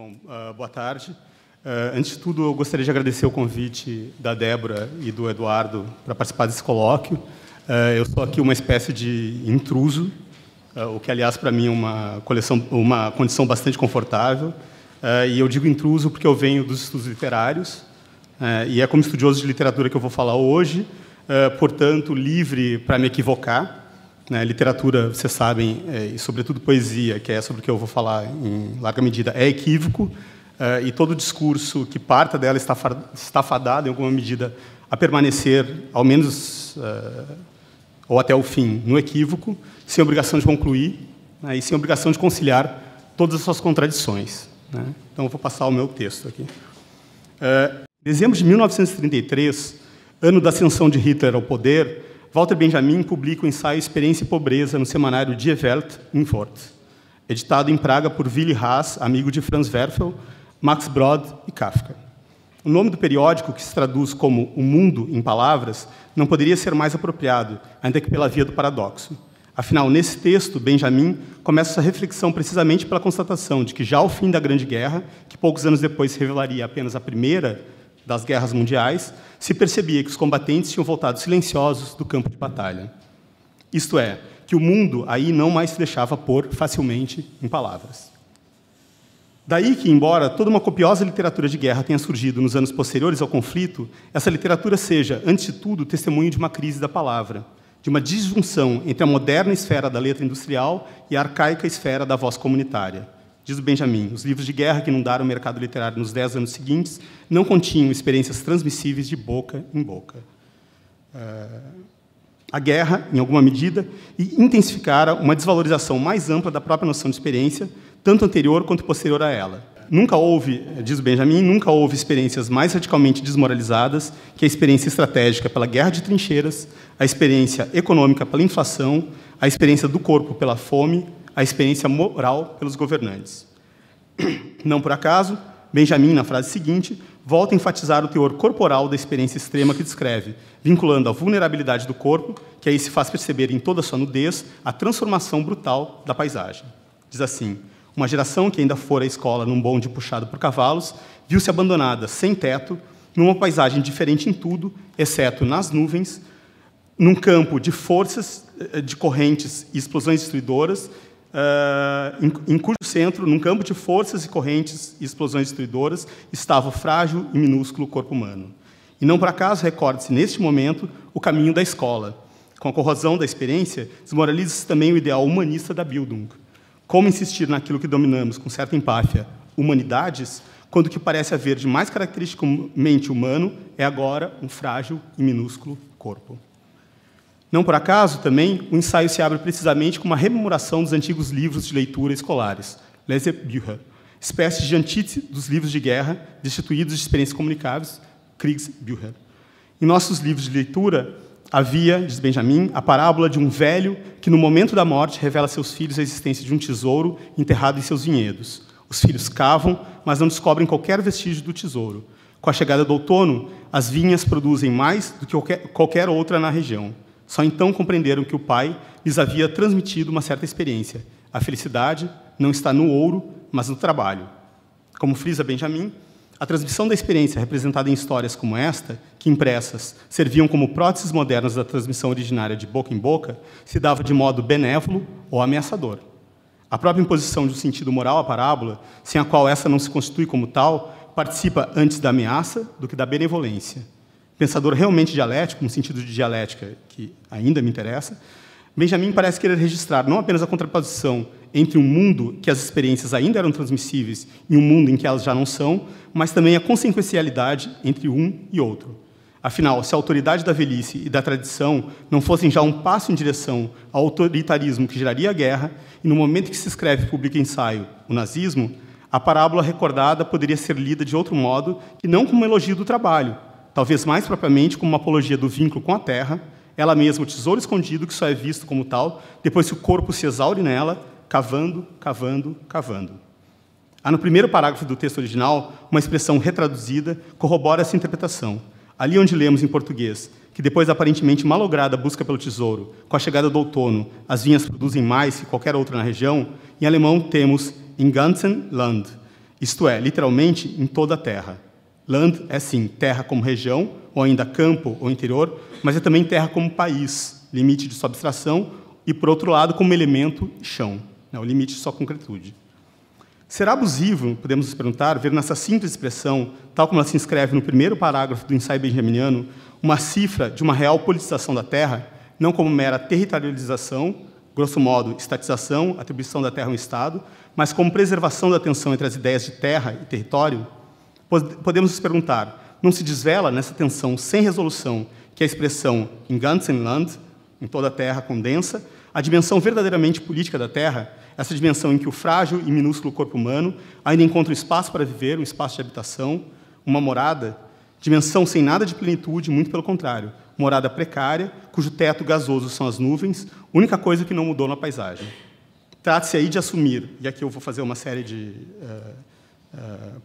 Bom, boa tarde. Antes de tudo, eu gostaria de agradecer o convite da Débora e do Eduardo para participar desse colóquio. Eu sou aqui uma espécie de intruso, o que, aliás, para mim é uma condição bastante confortável. E eu digo intruso porque eu venho dos estudos literários, e é como estudioso de literatura que eu vou falar hoje, portanto, livre para me equivocar. Literatura, vocês sabem, e sobretudo poesia, que é sobre o que eu vou falar em larga medida, é equívoco, e todo discurso que parta dela está fadado, em alguma medida, a permanecer, ao menos, ou até o fim, no equívoco, sem obrigação de concluir, e sem obrigação de conciliar todas as suas contradições. Então, eu vou passar o meu texto aqui. Dezembro de 1933, ano da ascensão de Hitler ao poder, Walter Benjamin publica o ensaio Experiência e Pobreza no semanário Die Welt in Wort, editado em Praga por Willy Haas, amigo de Franz Werfel, Max Brod e Kafka. O nome do periódico, que se traduz como O Mundo em Palavras, não poderia ser mais apropriado, ainda que pela via do paradoxo. Afinal, nesse texto, Benjamin começa sua reflexão precisamente pela constatação de que, já ao fim da Grande Guerra, que poucos anos depois se revelaria apenas a primeira das guerras mundiais, se percebia que os combatentes tinham voltado silenciosos do campo de batalha. Isto é, que o mundo aí não mais se deixava pôr facilmente em palavras. Daí que, embora toda uma copiosa literatura de guerra tenha surgido nos anos posteriores ao conflito, essa literatura seja, antes de tudo, testemunho de uma crise da palavra, de uma disjunção entre a moderna esfera da letra industrial e a arcaica esfera da voz comunitária. Diz o Benjamin, os livros de guerra que inundaram o mercado literário nos 10 anos seguintes não continham experiências transmissíveis de boca em boca. A guerra, em alguma medida, intensificara uma desvalorização mais ampla da própria noção de experiência, tanto anterior quanto posterior a ela. Nunca houve, diz o Benjamin, nunca houve experiências mais radicalmente desmoralizadas que a experiência estratégica pela guerra de trincheiras, a experiência econômica pela inflação, a experiência do corpo pela fome, a experiência moral pelos governantes. Não por acaso, Benjamin, na frase seguinte, volta a enfatizar o teor corporal da experiência extrema que descreve, vinculando a vulnerabilidade do corpo, que aí se faz perceber em toda a sua nudez, a transformação brutal da paisagem. Diz assim, uma geração que ainda fora à escola num bonde puxado por cavalos, viu-se abandonada, sem teto, numa paisagem diferente em tudo, exceto nas nuvens, num campo de forças, de correntes e explosões destruidoras, em cujo centro, num campo de forças e correntes e explosões destruidoras, estava o frágil e minúsculo corpo humano. E não por acaso recorde-se, neste momento, o caminho da escola. Com a corrosão da experiência, desmoraliza-se também o ideal humanista da Bildung. Como insistir naquilo que dominamos com certa empáfia, humanidades, quando o que parece haver de mais caracteristicamente humano é agora um frágil e minúsculo corpo. Não por acaso, também, o ensaio se abre precisamente com uma rememoração dos antigos livros de leitura escolares, Lesebücher, espécie de antítese dos livros de guerra destituídos de experiências comunicáveis, Kriegsbücher. Em nossos livros de leitura, havia, diz Benjamin, a parábola de um velho que, no momento da morte, revela a seus filhos a existência de um tesouro enterrado em seus vinhedos. Os filhos cavam, mas não descobrem qualquer vestígio do tesouro. Com a chegada do outono, as vinhas produzem mais do que qualquer outra na região. Só então compreenderam que o pai lhes havia transmitido uma certa experiência. A felicidade não está no ouro, mas no trabalho. Como frisa Benjamin, a transmissão da experiência representada em histórias como esta, que impressas serviam como próteses modernas da transmissão originária de boca em boca, se dava de modo benévolo ou ameaçador. A própria imposição de um sentido moral à parábola, sem a qual essa não se constitui como tal, participa antes da ameaça do que da benevolência. Pensador realmente dialético, no sentido de dialética que ainda me interessa, Benjamin parece querer registrar não apenas a contraposição entre um mundo que as experiências ainda eram transmissíveis e um mundo em que elas já não são, mas também a consequencialidade entre um e outro. Afinal, se a autoridade da velhice e da tradição não fossem já um passo em direção ao autoritarismo que geraria a guerra, e no momento em que se escreve e publica ensaio o nazismo, a parábola recordada poderia ser lida de outro modo que não como um elogio do trabalho, talvez mais propriamente como uma apologia do vínculo com a terra, ela mesma o tesouro escondido que só é visto como tal depois que o corpo se exaure nela, cavando, cavando, cavando. Há no primeiro parágrafo do texto original uma expressão retraduzida corrobora essa interpretação. Ali onde lemos em português que depois da aparentemente malograda busca pelo tesouro, com a chegada do outono, as vinhas produzem mais que qualquer outra na região, em alemão temos im ganzen Land, isto é, literalmente, em toda a terra. Land é, sim, terra como região, ou ainda campo ou interior, mas é também terra como país, limite de sua abstração, e, por outro lado, como elemento, chão, né, o limite de sua concretude. Será abusivo, podemos nos perguntar, ver nessa simples expressão, tal como ela se inscreve no primeiro parágrafo do ensaio benjaminiano, uma cifra de uma real politização da terra, não como mera territorialização, grosso modo, estatização, atribuição da terra a um Estado, mas como preservação da tensão entre as ideias de terra e território? Podemos nos perguntar, não se desvela nessa tensão sem resolução que a expressão "im ganzen Land", em toda a terra condensa, a dimensão verdadeiramente política da terra, essa dimensão em que o frágil e minúsculo corpo humano ainda encontra um espaço para viver, um espaço de habitação, uma morada, dimensão sem nada de plenitude, muito pelo contrário, morada precária, cujo teto gasoso são as nuvens, única coisa que não mudou na paisagem. Trata-se aí de assumir, e aqui eu vou fazer uma série de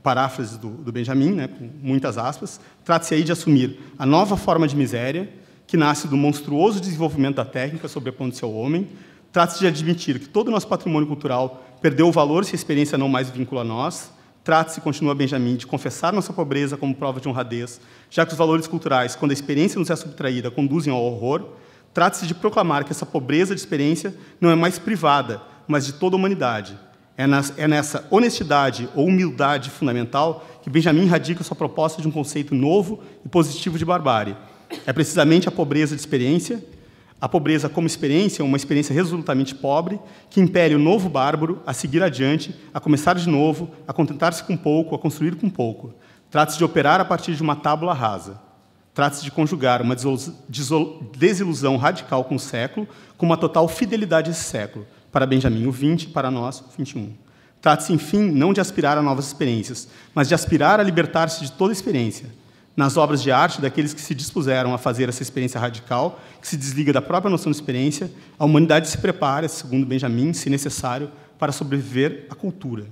paráfrases do Benjamin, né, com muitas aspas, trata-se aí de assumir a nova forma de miséria, que nasce do monstruoso desenvolvimento da técnica sobrepondo-se ao homem. Trata-se de admitir que todo o nosso patrimônio cultural perdeu o valor se a experiência não mais vincula a nós. Trata-se, continua Benjamin, de confessar nossa pobreza como prova de honradez, já que os valores culturais, quando a experiência nos é subtraída, conduzem ao horror. Trata-se de proclamar que essa pobreza de experiência não é mais privada, mas de toda a humanidade. É nessa honestidade ou humildade fundamental que Benjamin radica sua proposta de um conceito novo e positivo de barbárie. É precisamente a pobreza de experiência, a pobreza como experiência, uma experiência resolutamente pobre, que impele o novo bárbaro a seguir adiante, a começar de novo, a contentar-se com pouco, a construir com pouco. Trata-se de operar a partir de uma tábula rasa. Trata-se de conjugar uma desilusão radical com o século com uma total fidelidade a esse século. Para Benjamin, o 20, para nós, o 21. Trata-se, enfim, não de aspirar a novas experiências, mas de aspirar a libertar-se de toda experiência. Nas obras de arte daqueles que se dispuseram a fazer essa experiência radical, que se desliga da própria noção de experiência, a humanidade se prepara, segundo Benjamin, se necessário, para sobreviver à cultura.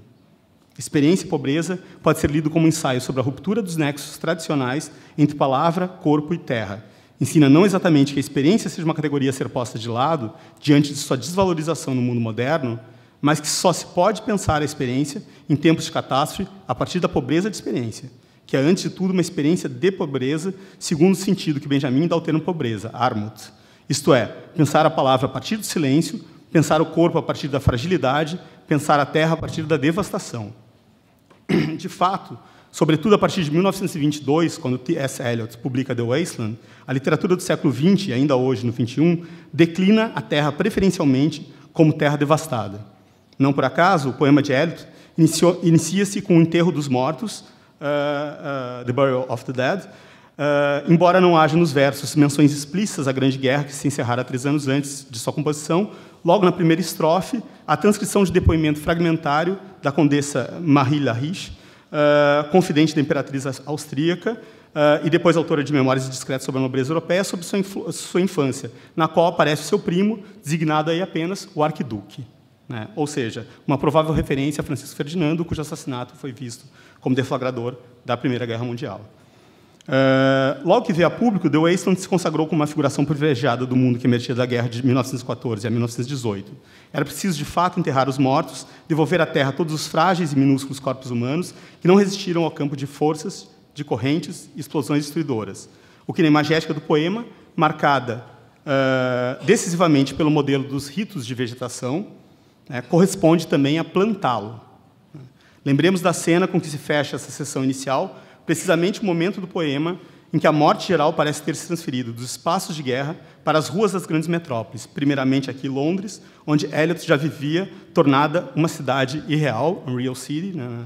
Experiência e pobreza pode ser lido como um ensaio sobre a ruptura dos nexos tradicionais entre palavra, corpo e terra. Ensina não exatamente que a experiência seja uma categoria a ser posta de lado, diante de sua desvalorização no mundo moderno, mas que só se pode pensar a experiência, em tempos de catástrofe, a partir da pobreza de experiência, que é, antes de tudo, uma experiência de pobreza, segundo o sentido que Benjamin dá ao termo pobreza, Armut. Isto é, pensar a palavra a partir do silêncio, pensar o corpo a partir da fragilidade, pensar a terra a partir da devastação. De fato, sobretudo a partir de 1922, quando T.S. Eliot publica The Wasteland, a literatura do século XX, e ainda hoje, no XXI, declina a terra preferencialmente como terra devastada. Não por acaso, o poema de Eliot inicia-se com o enterro dos mortos, The Burial of the Dead, embora não haja nos versos menções explícitas à Grande Guerra, que se encerrara 3 anos antes de sua composição. Logo na primeira estrofe, a transcrição de depoimento fragmentário da condessa Marie Lariche, confidente da imperatriz austríaca, e depois autora de Memórias Discretas sobre a Nobreza Europeia, sobre sua infância, na qual aparece o seu primo, designado aí apenas o arquiduque. Né? Ou seja, uma provável referência a Francisco Ferdinando, cujo assassinato foi visto como deflagrador da Primeira Guerra Mundial. Logo que veio a público, The Wasteland se consagrou como uma figuração privilegiada do mundo que emergia da guerra de 1914 a 1918. Era preciso, de fato, enterrar os mortos, devolver à terra todos os frágeis e minúsculos corpos humanos que não resistiram ao campo de forças, de correntes e explosões destruidoras. O que, na imagética do poema, marcada decisivamente pelo modelo dos ritos de vegetação, corresponde também a plantá-lo. Lembremos da cena com que se fecha essa sessão inicial, precisamente o momento do poema em que a morte geral parece ter se transferido dos espaços de guerra para as ruas das grandes metrópoles, primeiramente aqui Londres, onde Eliot já vivia, tornada uma cidade irreal, Unreal City, na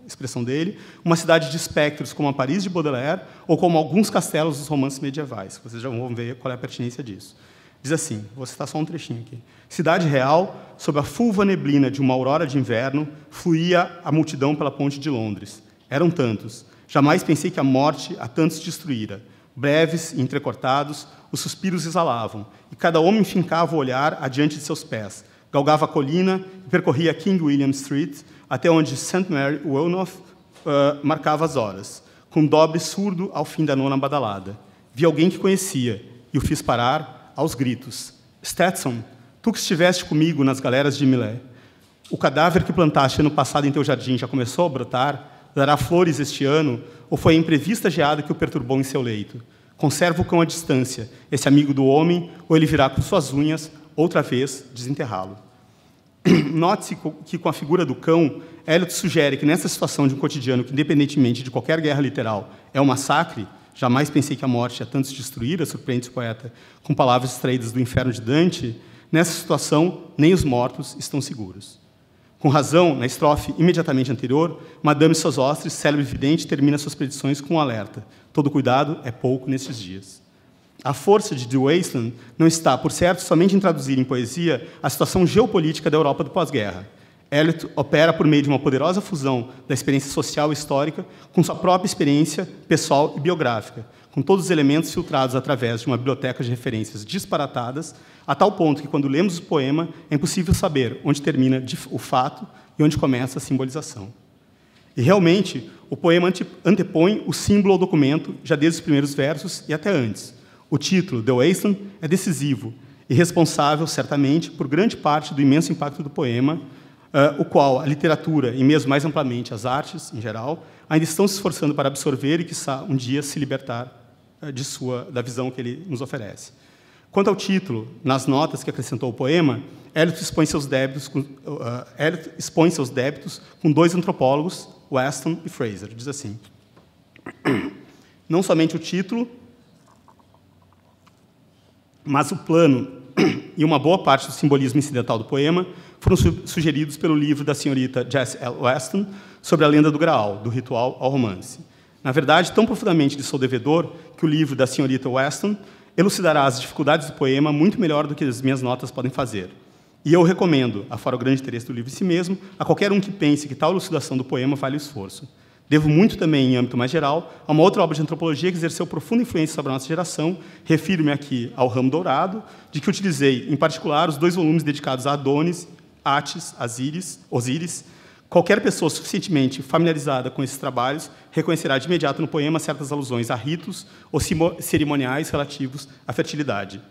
expressão dele, uma cidade de espectros como a Paris de Baudelaire ou como alguns castelos dos romances medievais. Vocês já vão ver qual é a pertinência disso. Diz assim, vou citar só um trechinho aqui. Cidade real, sob a fulva neblina de uma aurora de inverno, fluía a multidão pela ponte de Londres. Eram tantos. Jamais pensei que a morte a tantos destruíra. Breves e entrecortados, os suspiros exalavam, e cada homem fincava o olhar adiante de seus pés, galgava a colina e percorria King William Street, até onde St. Mary Woolnoth marcava as horas, com dobre surdo ao fim da 9ª badalada. Vi alguém que conhecia, e o fiz parar aos gritos. Stetson, tu que estiveste comigo nas galeras de Milé, O cadáver que plantaste ano passado em teu jardim já começou a brotar? Dará flores este ano? Ou foi a imprevista geada que o perturbou em seu leito? Conserva o cão à distância, esse amigo do homem, ou ele virá com suas unhas, outra vez, desenterrá-lo. Note-se que, com a figura do cão, Eliot sugere que, nessa situação de um cotidiano que, independentemente de qualquer guerra literal, é um massacre, jamais pensei que a morte ia tanto se destruir, surpreende o poeta, com palavras extraídas do Inferno de Dante, nessa situação, nem os mortos estão seguros. Com razão, na estrofe imediatamente anterior, Madame Sosostre, célebre vidente, termina suas predições com um alerta. Todo cuidado é pouco nestes dias. A força de The Wasteland não está, por certo, somente em traduzir em poesia a situação geopolítica da Europa do pós-guerra. Eliot opera por meio de uma poderosa fusão da experiência social e histórica com sua própria experiência pessoal e biográfica, com todos os elementos filtrados através de uma biblioteca de referências disparatadas, a tal ponto que, quando lemos o poema, é impossível saber onde termina o fato e onde começa a simbolização. E, realmente, o poema antepõe o símbolo ao documento, já desde os primeiros versos e até antes. O título, The Wasteland, é decisivo e responsável, certamente, por grande parte do imenso impacto do poema, o qual a literatura, e mesmo mais amplamente as artes, em geral, ainda estão se esforçando para absorver e, quiçá, um dia se libertar da visão que ele nos oferece. Quanto ao título, nas notas que acrescentou o poema, Eliot expõe seus débitos com dois antropólogos, Weston e Fraser. Diz assim: não somente o título, mas o plano e uma boa parte do simbolismo incidental do poema foram sugeridos pelo livro da senhorita Jessie L. Weston sobre a lenda do Graal, do ritual ao romance. Na verdade, tão profundamente lhe sou devedor que o livro da senhorita Weston elucidará as dificuldades do poema muito melhor do que as minhas notas podem fazer. E eu recomendo, afora o grande interesse do livro em si mesmo, a qualquer um que pense que tal elucidação do poema vale o esforço. Devo muito também, em âmbito mais geral, a uma outra obra de antropologia que exerceu profunda influência sobre a nossa geração. Refiro-me aqui ao Ramo Dourado, de que utilizei, em particular, os 2 volumes dedicados a Adonis, Atis, Osíris. Qualquer pessoa suficientemente familiarizada com esses trabalhos reconhecerá de imediato no poema certas alusões a ritos ou cerimoniais relativos à fertilidade.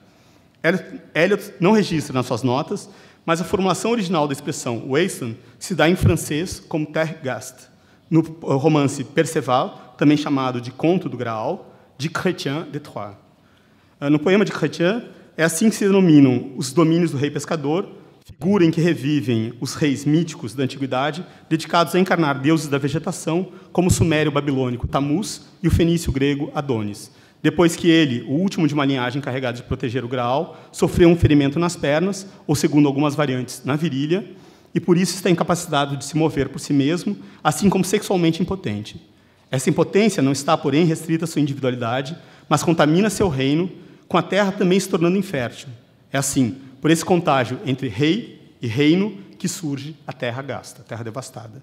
Eliot não registra nas suas notas, mas a formulação original da expressão wasteland se dá em francês como terre gaste, no romance Perceval, também chamado de Conto do Graal, de Chrétien de Troyes. No poema de Chrétien, é assim que se denominam os domínios do rei pescador, figura em que revivem os reis míticos da antiguidade, dedicados a encarnar deuses da vegetação, como o sumério babilônico Tammuz e o fenício grego Adonis. Depois que ele, o último de uma linhagem encarregada de proteger o Graal, sofreu um ferimento nas pernas, ou, segundo algumas variantes, na virilha, e por isso está incapacitado de se mover por si mesmo, assim como sexualmente impotente. Essa impotência não está, porém, restrita à sua individualidade, mas contamina seu reino, com a terra também se tornando infértil. É assim, por esse contágio entre rei e reino, que surge a terra gasta, a terra devastada.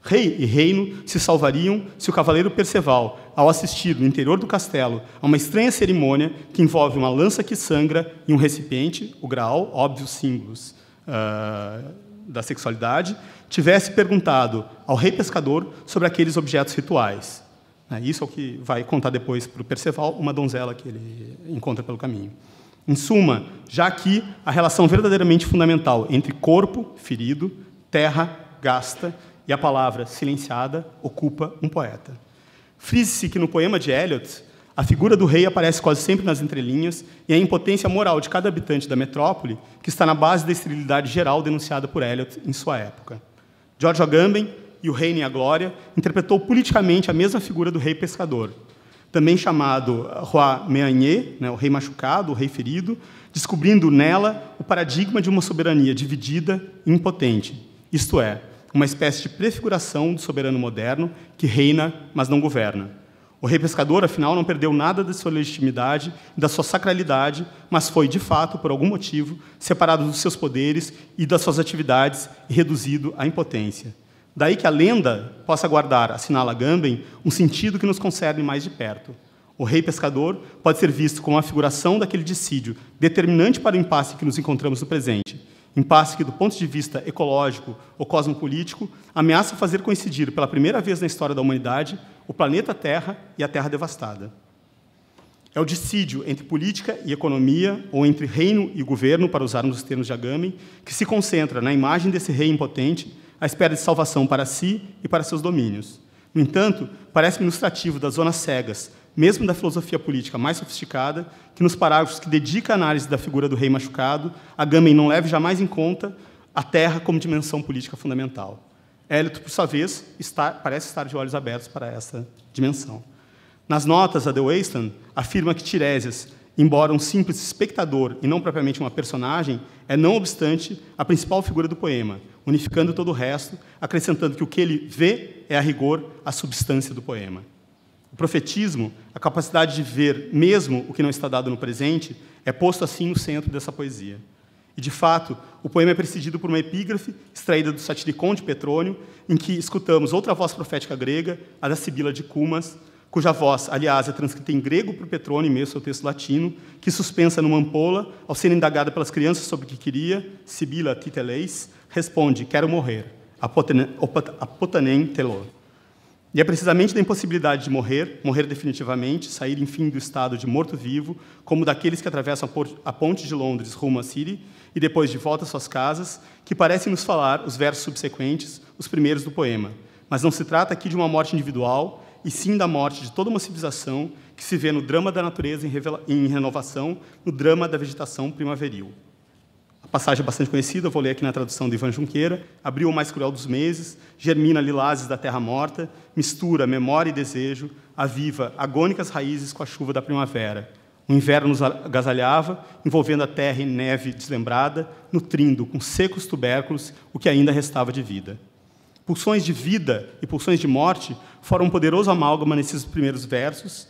Rei e reino se salvariam se o cavaleiro Perceval, ao assistir no interior do castelo a uma estranha cerimônia que envolve uma lança que sangra e um recipiente, o Graal, óbvios símbolos da sexualidade, tivesse perguntado ao rei pescador sobre aqueles objetos rituais. Isso é o que vai contar depois para o Perceval, uma donzela que ele encontra pelo caminho. Em suma, já aqui, a relação verdadeiramente fundamental entre corpo, ferido, terra, gasta, e a palavra silenciada ocupa um poeta. Frise-se que no poema de Eliot, a figura do rei aparece quase sempre nas entrelinhas e a impotência moral de cada habitante da metrópole que está na base da esterilidade geral denunciada por Eliot em sua época. George Agamben, e O Reino e a Glória, interpretou politicamente a mesma figura do rei pescador, também chamado Roi Meunier, o rei machucado, o rei ferido, descobrindo nela o paradigma de uma soberania dividida e impotente, isto é, uma espécie de prefiguração do soberano moderno que reina, mas não governa. O rei pescador, afinal, não perdeu nada da sua legitimidade e da sua sacralidade, mas foi, de fato, por algum motivo, separado dos seus poderes e das suas atividades e reduzido à impotência. Daí que a lenda possa guardar, assinala Agamben, um sentido que nos concerne mais de perto. O rei pescador pode ser visto como a figuração daquele dissídio determinante para o impasse que nos encontramos no presente, impasse que, do ponto de vista ecológico ou cosmopolítico, ameaça fazer coincidir, pela primeira vez na história da humanidade, o planeta Terra e a Terra devastada. É o dissídio entre política e economia, ou entre reino e governo, para usarmos os termos de Agamben, que se concentra na imagem desse rei impotente, à espera de salvação para si e para seus domínios. No entanto, parece-me ilustrativo das zonas cegas, mesmo da filosofia política mais sofisticada, que nos parágrafos que dedica a análise da figura do rei machucado, Agamben não leve jamais em conta a terra como dimensão política fundamental. Eliot, por sua vez, parece estar de olhos abertos para essa dimensão. Nas notas, a De Waestland afirma que Tiresias, embora um simples espectador e não propriamente uma personagem, é, não obstante, a principal figura do poema, unificando todo o resto, acrescentando que o que ele vê é, a rigor, a substância do poema. O profetismo, a capacidade de ver mesmo o que não está dado no presente, é posto assim no centro dessa poesia. E, de fato, o poema é precedido por uma epígrafe extraída do Satiricon de Petrônio, em que escutamos outra voz profética grega, a da Sibila de Cumas, cuja voz, aliás, é transcrita em grego por Petrônio, em meio ao seu texto latino, que, suspensa numa ampola, ao ser indagada pelas crianças sobre o que queria, Sibila titeleis, responde, quero morrer, apotanem telo. E é precisamente da impossibilidade de morrer definitivamente, sair, enfim, do estado de morto-vivo, como daqueles que atravessam a ponte de Londres rumo a City e depois de volta às suas casas, que parecem nos falar os versos subsequentes, os primeiros do poema. Mas não se trata aqui de uma morte individual, e sim da morte de toda uma civilização que se vê no drama da natureza em renovação, no drama da vegetação primaveril. A passagem é bastante conhecida, vou ler aqui na tradução de Ivan Junqueira. Abriu o mais cruel dos meses, germina lilazes da terra morta, mistura memória e desejo, aviva agônicas raízes com a chuva da primavera. O inverno nos agasalhava, envolvendo a terra em neve deslembrada, nutrindo com secos tubérculos o que ainda restava de vida. Pulsões de vida e pulsões de morte formam um poderoso amálgama nesses primeiros versos,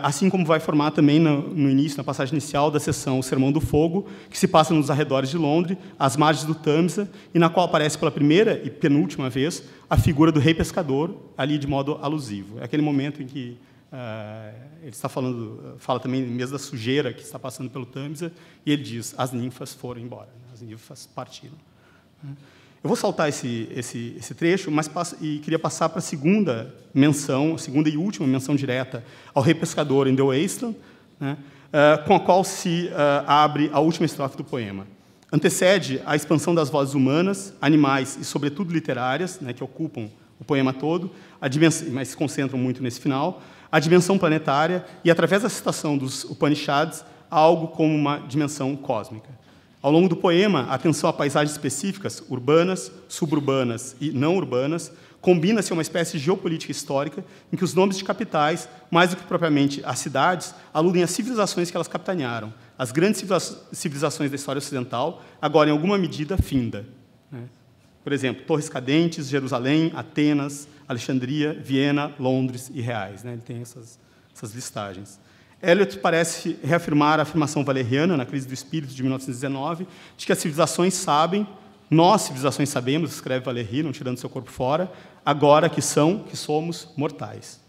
assim como vai formar também no início, na passagem inicial da seção O Sermão do Fogo, que se passa nos arredores de Londres, às margens do Tâmisa, e na qual aparece pela primeira e penúltima vez a figura do rei pescador, ali de modo alusivo. É aquele momento em que ele está fala também mesmo da sujeira que está passando pelo Tâmisa, e ele diz, as ninfas foram embora, as ninfas partiram. Eu vou saltar esse trecho, mas queria passar para a segunda menção, a segunda e última menção direta ao rei pescador em De Waestland, né, com a qual se abre a última estrofe do poema. Antecede a expansão das vozes humanas, animais e, sobretudo, literárias, né, que ocupam o poema todo, mas se concentram muito nesse final, a dimensão planetária e, através da citação dos Upanishads, algo como uma dimensão cósmica. Ao longo do poema, a atenção a paisagens específicas, urbanas, suburbanas e não urbanas, combina-se a uma espécie de geopolítica histórica em que os nomes de capitais, mais do que propriamente as cidades, aludem às civilizações que elas capitanearam, as grandes civilizações da história ocidental, agora, em alguma medida, finda. Por exemplo, Torres Cadentes, Jerusalém, Atenas, Alexandria, Viena, Londres e Reais. Ele tem essas listagens. Eliot parece reafirmar a afirmação valeriana, na Crise do Espírito, de 1919, de que as civilizações sabem, nós, civilizações, sabemos, escreve Valéry, não tirando seu corpo fora, agora que somos mortais.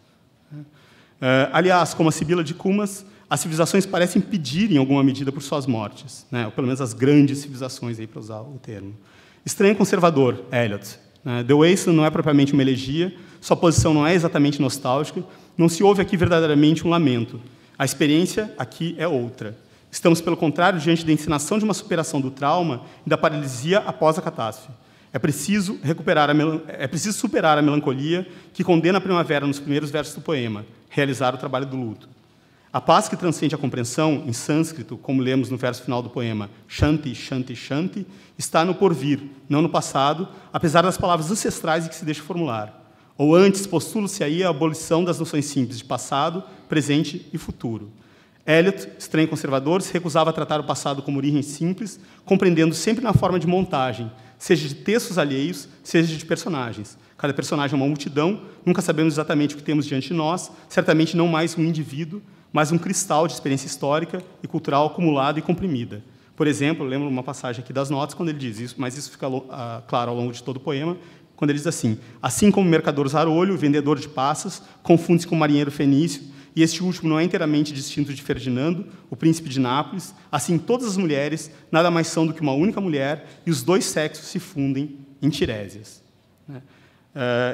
Aliás, como a Sibila de Cumas, as civilizações parecem pedir, em alguma medida, por suas mortes, ou pelo menos as grandes civilizações, para usar o termo. Estranho conservador, Eliot. De Waestland não é propriamente uma elegia, sua posição não é exatamente nostálgica, não se ouve aqui verdadeiramente um lamento. A experiência aqui é outra. Estamos, pelo contrário, diante da encenação de uma superação do trauma e da paralisia após a catástrofe. É preciso superar a melancolia que condena a primavera nos primeiros versos do poema, realizar o trabalho do luto. A paz que transcende a compreensão, em sânscrito, como lemos no verso final do poema, Shanti, Shanti, Shanti, está no porvir, não no passado, apesar das palavras ancestrais em que se deixa formular. Ou antes, postula-se aí a abolição das noções simples de passado, presente e futuro. Eliot, estranho conservador, se recusava a tratar o passado como origem simples, compreendendo sempre na forma de montagem, seja de textos alheios, seja de personagens. Cada personagem é uma multidão, nunca sabemos exatamente o que temos diante de nós, certamente não mais um indivíduo, mas um cristal de experiência histórica e cultural acumulada e comprimida. Por exemplo, eu lembro uma passagem aqui das notas, quando ele diz isso, mas isso fica claro ao longo de todo o poema, quando ele diz assim como o mercador zarolho, vendedor de passas, confunde-se com o marinheiro fenício, e este último não é inteiramente distinto de Ferdinando, o príncipe de Nápoles, assim todas as mulheres nada mais são do que uma única mulher, e os dois sexos se fundem em Tiresias.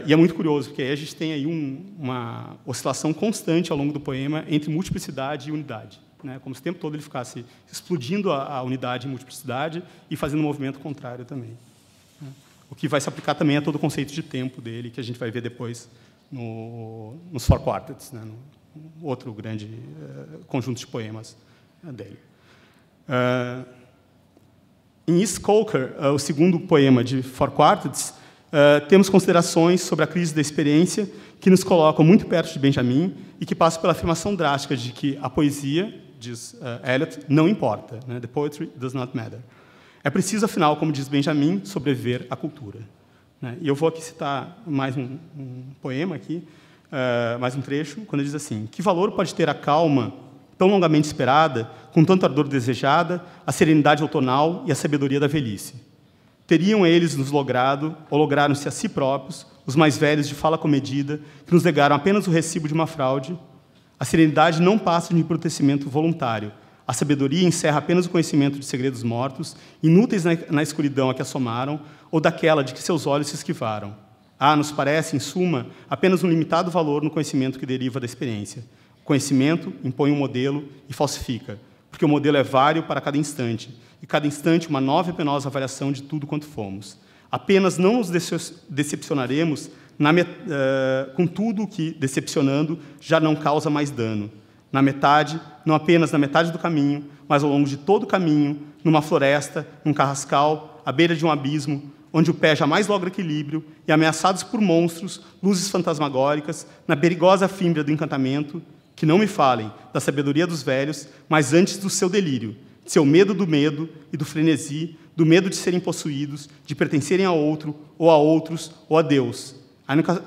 E é muito curioso, porque aí a gente tem aí uma oscilação constante ao longo do poema entre multiplicidade e unidade, né? Como se o tempo todo ele ficasse explodindo a unidade em multiplicidade e fazendo um movimento contrário também, né? O que vai se aplicar também a todo o conceito de tempo dele, que a gente vai ver depois nos Four Quartets, né? No outro grande conjunto de poemas dele. Em East Coker, o segundo poema de Four Quartets, temos considerações sobre a crise da experiência que nos colocam muito perto de Benjamin e que passam pela afirmação drástica de que a poesia, diz Eliot, não importa, né? The poetry does not matter. É preciso, afinal, como diz Benjamin, sobreviver à cultura, né? E eu vou aqui citar mais um poema aqui, mais um trecho, quando ele diz assim: que valor pode ter a calma tão longamente esperada, com tanto ardor desejada, a serenidade outonal e a sabedoria da velhice? Teriam eles nos logrado, ou lograram-se a si próprios, os mais velhos de fala comedida, que nos legaram apenas o recibo de uma fraude? A serenidade não passa de um embrutecimento voluntário. A sabedoria encerra apenas o conhecimento de segredos mortos, inúteis na escuridão a que assomaram, ou daquela de que seus olhos se esquivaram. Nos parece, em suma, apenas um limitado valor no conhecimento que deriva da experiência. O conhecimento impõe um modelo e falsifica, porque o modelo é vário para cada instante, e cada instante uma nova e penosa avaliação de tudo quanto fomos. Apenas não nos decepcionaremos com tudo que, decepcionando, já não causa mais dano. Na metade, não apenas na metade do caminho, mas ao longo de todo o caminho, numa floresta, num carrascal, à beira de um abismo, onde o pé jamais logra equilíbrio, e ameaçados por monstros, luzes fantasmagóricas, na perigosa fímbria do encantamento, que não me falem da sabedoria dos velhos, mas antes do seu delírio, de seu medo do medo e do frenesi, do medo de serem possuídos, de pertencerem a outro, ou a outros, ou a Deus.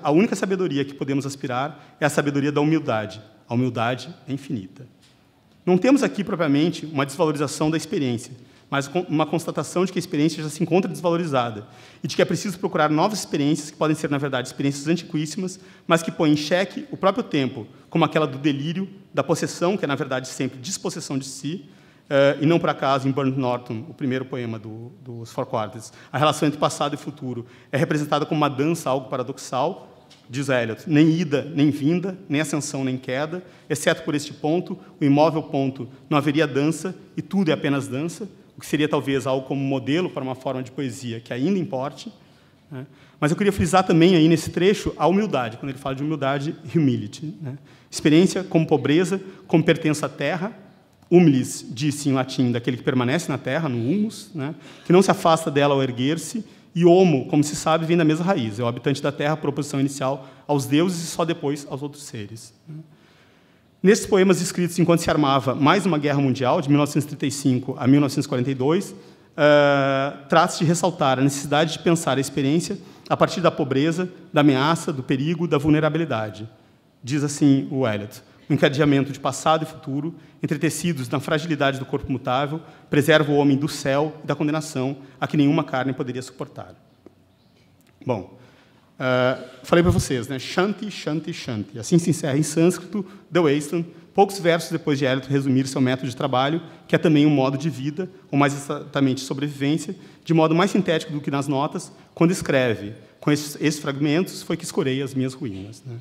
A única sabedoria que podemos aspirar é a sabedoria da humildade. A humildade é infinita. Não temos aqui, propriamente, uma desvalorização da experiência, mas uma constatação de que a experiência já se encontra desvalorizada e de que é preciso procurar novas experiências, que podem ser, na verdade, experiências antiquíssimas, mas que põem em xeque o próprio tempo, como aquela do delírio, da possessão, que é, na verdade, sempre dispossessão de si, e não por acaso, em Burnt Norton, o primeiro poema dos Four Quartets, a relação entre passado e futuro é representada como uma dança, algo paradoxal, diz Eliot, nem ida, nem vinda, nem ascensão, nem queda, exceto por este ponto, o imóvel ponto, não haveria dança, e tudo é apenas dança, o que seria talvez algo como modelo para uma forma de poesia que ainda importe, né? Mas eu queria frisar também aí nesse trecho a humildade, quando ele fala de humildade, humility, né? Experiência como pobreza, como pertença à terra, humilis, disse em latim, daquele que permanece na terra, no humus, né? Que não se afasta dela ao erguer-se, e homo, como se sabe, vem da mesma raiz, é o habitante da terra por oposição inicial aos deuses e só depois aos outros seres, né? Nesses poemas escritos enquanto se armava mais uma guerra mundial, de 1935 a 1942, trata-se de ressaltar a necessidade de pensar a experiência a partir da pobreza, da ameaça, do perigo, da vulnerabilidade. Diz assim o Eliot: o encadeamento de passado e futuro, entretecidos na fragilidade do corpo mutável, preserva o homem do céu e da condenação a que nenhuma carne poderia suportar. Bom, falei para vocês, né? Shanti, Shanti, Shanti. Assim se encerra em sânscrito The Wasteland, poucos versos depois de Eliot resumir seu método de trabalho, que é também um modo de vida, ou mais exatamente sobrevivência, de modo mais sintético do que nas notas, quando escreve: com esses fragmentos foi que escorei as minhas ruínas, né?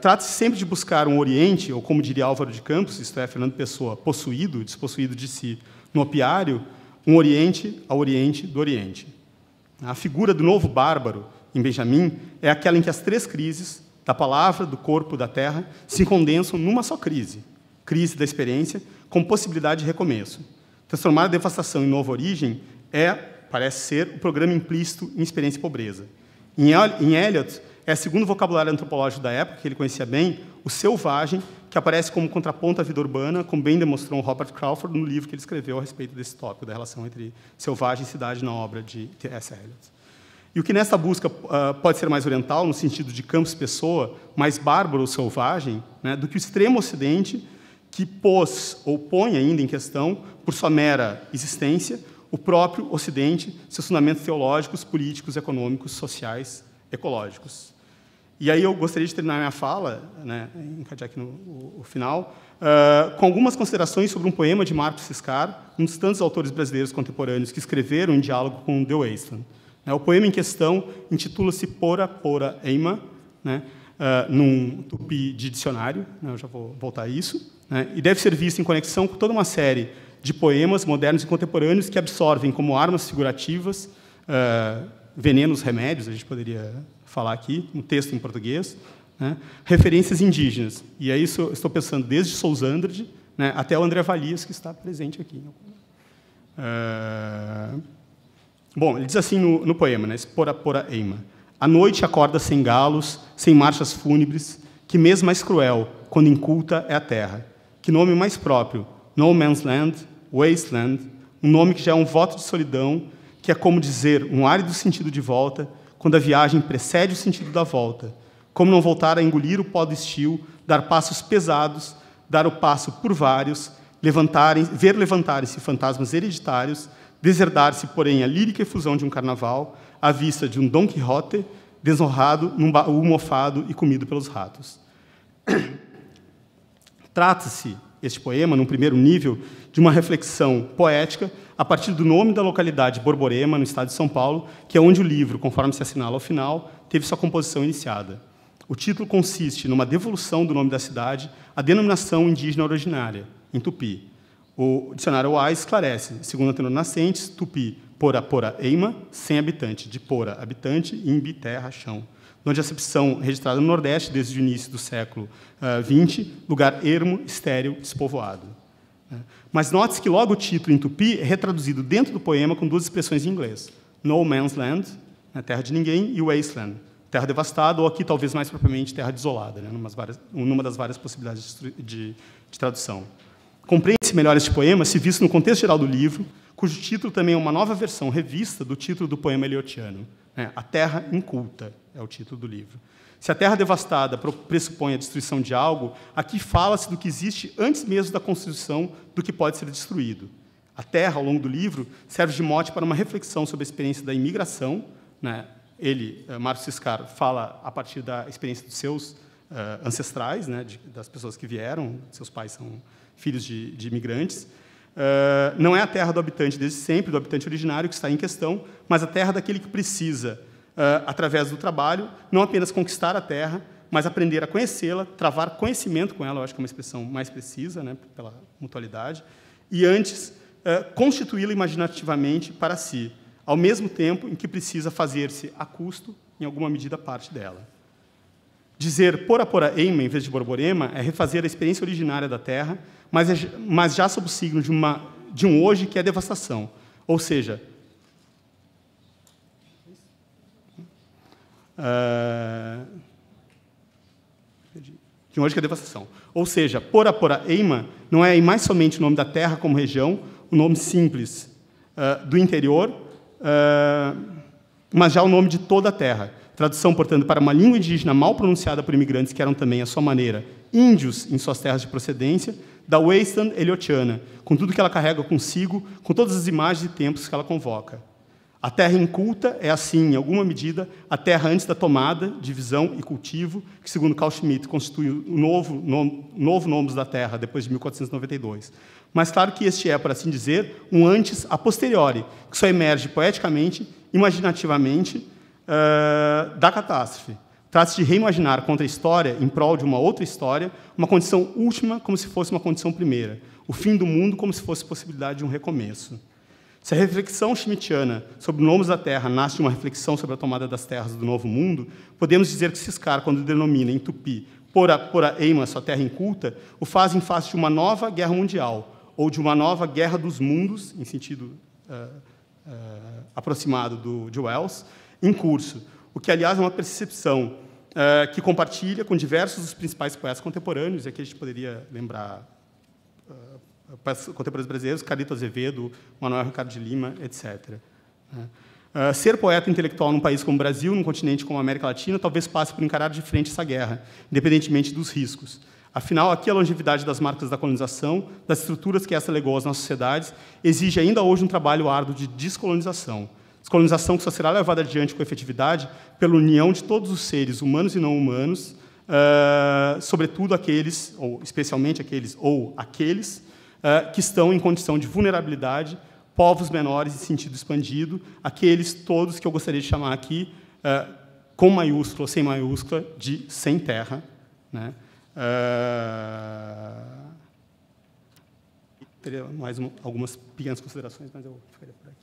Trata-se sempre de buscar um Oriente, ou como diria Álvaro de Campos, isto é, Fernando Pessoa, possuído, despossuído de si, no opiário, um Oriente ao Oriente do Oriente. A figura do novo bárbaro, em Benjamin, é aquela em que as três crises, da palavra, do corpo, da terra, se condensam numa só crise, crise da experiência, com possibilidade de recomeço. Transformar a devastação em nova origem parece ser, o programa implícito em experiência e pobreza. Em Eliot, é, segundo o vocabulário antropológico da época, que ele conhecia bem, o selvagem, que aparece como contraponto à vida urbana, como bem demonstrou Robert Crawford no livro que ele escreveu a respeito desse tópico, da relação entre selvagem e cidade na obra de T.S. Eliot. E o que nessa busca pode ser mais oriental, no sentido de Campos Pessoa, mais bárbaro ou selvagem, né, do que o extremo ocidente, que pôs ou põe ainda em questão, por sua mera existência, o próprio ocidente, seus fundamentos teológicos, políticos, econômicos, sociais, ecológicos. E aí eu gostaria de terminar minha fala, né, encadear aqui no final, com algumas considerações sobre um poema de Marco Ciscar, um dos tantos autores brasileiros contemporâneos que escreveram em diálogo com The Wasteland. O poema em questão intitula-se Pora Pora Eima, né, num tupi de dicionário, né, eu já vou voltar a isso, né, e deve ser visto em conexão com toda uma série de poemas modernos e contemporâneos que absorvem como armas figurativas venenos, remédios, a gente poderia falar aqui, um texto em português, né, referências indígenas. E é isso, estou pensando desde Sousandrede, né, até o André Valias, que está presente aqui. Bom, ele diz assim no poema, né, Pora Pora Eima: a noite acorda sem galos, sem marchas fúnebres, que mês mais cruel, quando inculta é a terra. Que nome mais próprio, No Man's Land, Wasteland, um nome que já é um voto de solidão, que é como dizer um árido sentido de volta, quando a viagem precede o sentido da volta. Como não voltar a engolir o pó do estio, dar passos pesados, dar o passo por vários, ver levantarem-se fantasmas hereditários, deserdar-se, porém, a lírica efusão de um carnaval, à vista de um Dom Quixote, desonrado, num baú mofado e comido pelos ratos. Trata-se, este poema, num primeiro nível, de uma reflexão poética a partir do nome da localidade Borborema, no estado de São Paulo, que é onde o livro, conforme se assinala ao final, teve sua composição iniciada. O título consiste numa devolução do nome da cidade à denominação indígena originária, em tupi. O dicionário Wise esclarece, segundo Antenor Nascentes, tupi, Pora Pora Eima, sem habitante, de Pora, habitante, Imbi, terra, chão, onde a acepção registrada no Nordeste desde o início do século XX, lugar ermo, estéril, despovoado. Mas note-se que logo o título em tupi é retraduzido dentro do poema com duas expressões em inglês: No Man's Land, terra de ninguém, e Wasteland, terra devastada, ou aqui talvez mais propriamente terra desolada, né, numa das várias possibilidades de tradução. Compreende-se melhor este poema se visto no contexto geral do livro, cujo título também é uma nova versão revista do título do poema eliotiano. A Terra Inculta é o título do livro. Se a terra devastada pressupõe a destruição de algo, aqui fala-se do que existe antes mesmo da construção do que pode ser destruído. A terra, ao longo do livro, serve de mote para uma reflexão sobre a experiência da imigração. Né? Ele, Marco Ciscar, fala a partir da experiência dos seus ancestrais, né? Das pessoas que vieram, seus pais são filhos de imigrantes. Não é a terra do habitante desde sempre, do habitante originário que está em questão, mas a terra daquele que precisa, através do trabalho, não apenas conquistar a terra, mas aprender a conhecê-la, travar conhecimento com ela, eu acho que é uma expressão mais precisa, né, pela mutualidade, e antes constituí-la imaginativamente para si, ao mesmo tempo em que precisa fazer-se a custo, em alguma medida, parte dela. Dizer Pora Pora Eima, em vez de Borborema, é refazer a experiência originária da terra, mas já sob o signo de um hoje que é devastação, ou seja, de hoje que é devastação. Ou seja, Pora Pora Eima não é mais somente o nome da terra como região, o nome simples do interior, mas já o nome de toda a terra. Tradução, portanto, para uma língua indígena mal pronunciada por imigrantes que eram também, à sua maneira, índios em suas terras de procedência, da Wasteland eliotiana, com tudo que ela carrega consigo, com todas as imagens e tempos que ela convoca. A terra inculta é, assim, em alguma medida, a terra antes da tomada, divisão e cultivo, que, segundo Carl Schmitt, constitui o novo nome da terra, depois de 1492. Mas, claro que este é, por assim dizer, um antes a posteriori, que só emerge poeticamente, imaginativamente, da catástrofe. Trata-se de reimaginar contra a história, em prol de uma outra história, uma condição última como se fosse uma condição primeira, o fim do mundo como se fosse possibilidade de um recomeço. Se a reflexão schmittiana sobre nomes da terra nasce de uma reflexão sobre a tomada das terras do Novo Mundo, podemos dizer que Ciscar, quando denomina em tupi Pora Pora Eima, sua terra inculta, o faz em face de uma nova guerra mundial, ou de uma nova guerra dos mundos, em sentido aproximado de Wells, em curso, o que, aliás, é uma percepção que compartilha com diversos dos principais poetas contemporâneos, e aqui a gente poderia lembrar contemporâneos brasileiros, Carlito Azevedo, Manuel Ricardo de Lima, etc. Ser poeta intelectual num país como o Brasil, num continente como a América Latina, talvez passe por encarar de frente essa guerra, independentemente dos riscos. Afinal, aqui a longevidade das marcas da colonização, das estruturas que essa legou às nossas sociedades, exige ainda hoje um trabalho árduo de descolonização. Descolonização que só será levada adiante com efetividade pela união de todos os seres, humanos e não humanos, sobretudo aqueles, ou especialmente aqueles, ou aqueles, que estão em condição de vulnerabilidade povos menores em sentido expandido, aqueles todos que eu gostaria de chamar aqui, com maiúscula ou sem maiúscula, de sem terra, né? Teria mais algumas pequenas considerações, mas eu ficaria por aqui.